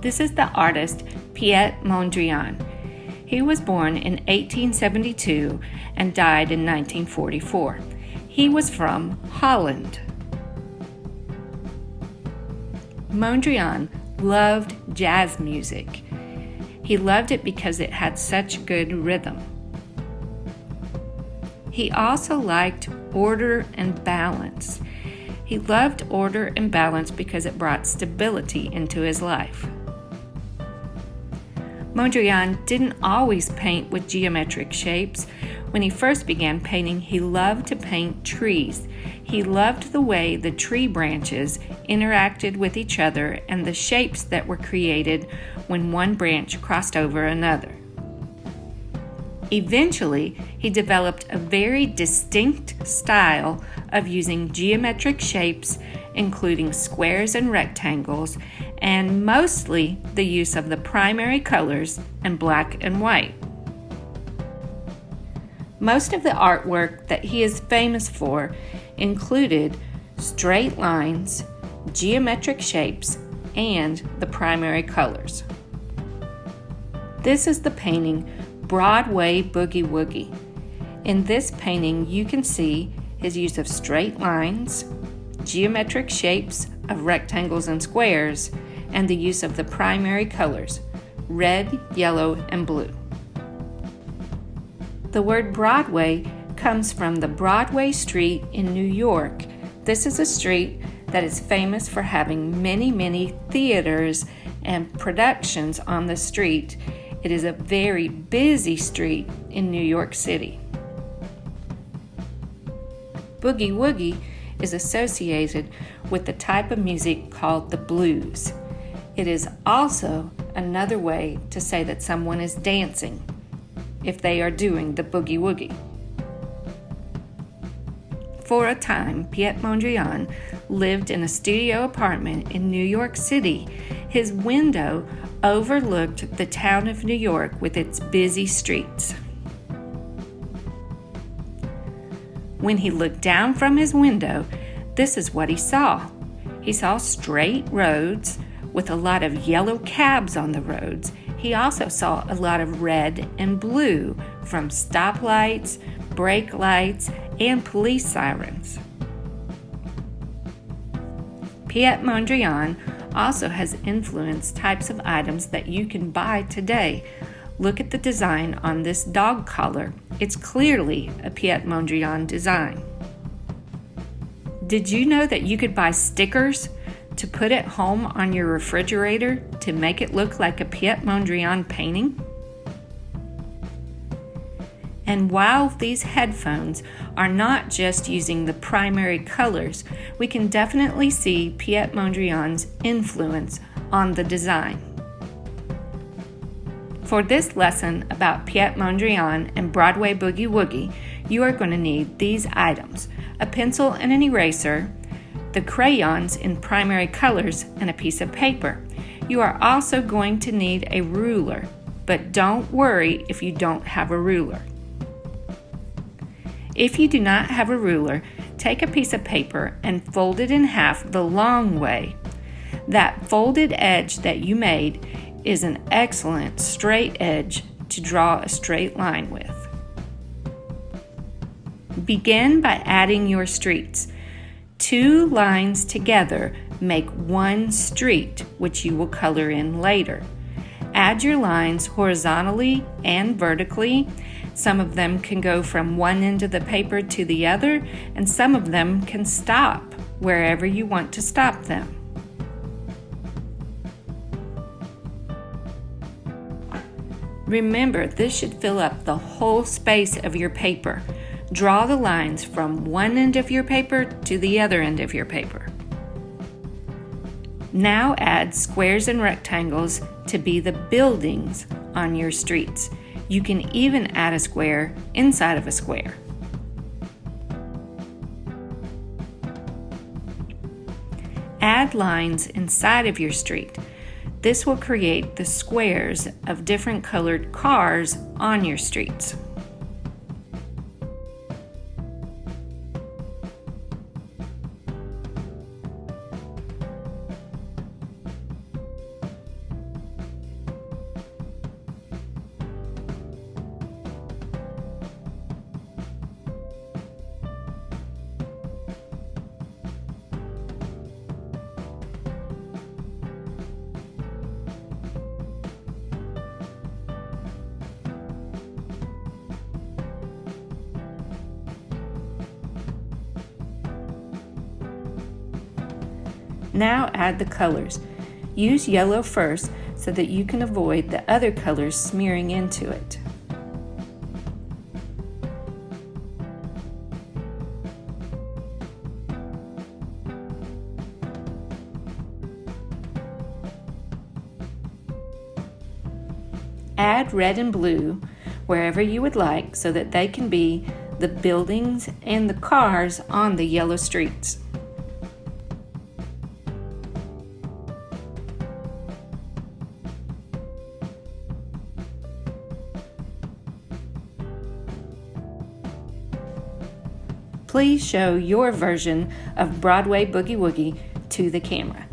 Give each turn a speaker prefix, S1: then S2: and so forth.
S1: This is the artist Piet Mondrian. He was born in 1872 and died in 1944. He was from Holland. Mondrian loved jazz music. He loved it because it had such good rhythm. He also liked order and balance. He loved order and balance because it brought stability into his life. Mondrian didn't always paint with geometric shapes. When he first began painting, he loved to paint trees. He loved the way the tree branches interacted with each other and the shapes that were created when one branch crossed over another. Eventually, he developed a very distinct style of using geometric shapes, including squares and rectangles, and mostly the use of the primary colors and black and white. Most of the artwork that he is famous for included straight lines, geometric shapes, and the primary colors. This is the painting Broadway Boogie Woogie. In this painting, you can see his use of straight lines, geometric shapes of rectangles and squares, and the use of the primary colors, red, yellow, and blue. The word Broadway comes from the Broadway street in New York. This is a street that is famous for having many theaters and productions on the street. It is a very busy street in New York City. Boogie Woogie is associated with the type of music called the blues. It is also another way to say that someone is dancing if they are doing the boogie woogie. For a time, Piet Mondrian lived in a studio apartment in New York City. His window overlooked the town of New York with its busy streets. When he looked down from his window, this is what he saw. He saw straight roads with a lot of yellow cabs on the roads. He also saw a lot of red and blue from stoplights, brake lights, and police sirens. Piet Mondrian also has influenced types of items that you can buy today. Look at the design on this dog collar. It's clearly a Piet Mondrian design. Did you know that you could buy stickers to put at home on your refrigerator to make it look like a Piet Mondrian painting? And while these headphones are not just using the primary colors, we can definitely see Piet Mondrian's influence on the design. For this lesson about Piet Mondrian and Broadway Boogie Woogie, you are going to need these items: a pencil and an eraser, the crayons in primary colors, and a piece of paper. You are also going to need a ruler, but don't worry if you don't have a ruler. If you do not have a ruler, take a piece of paper and fold it in half the long way. That folded edge that you made is an excellent straight edge to draw a straight line with. Begin by adding your streets. 2 lines together make one street, which you will color in later. Add your lines horizontally and vertically. Some of them can go from one end of the paper to the other, and some of them can stop wherever you want to stop them. Remember, this should fill up the whole space of your paper. Draw the lines from one end of your paper to the other end of your paper. Now add squares and rectangles to be the buildings on your streets. You can even add a square inside of a square. Add lines inside of your street. This will create the squares of different colored cars on your streets. Now add the colors. Use yellow first so that you can avoid the other colors smearing into it. Add red and blue wherever you would like so that they can be the buildings and the cars on the yellow streets. Please show your version of Broadway Boogie Woogie to the camera.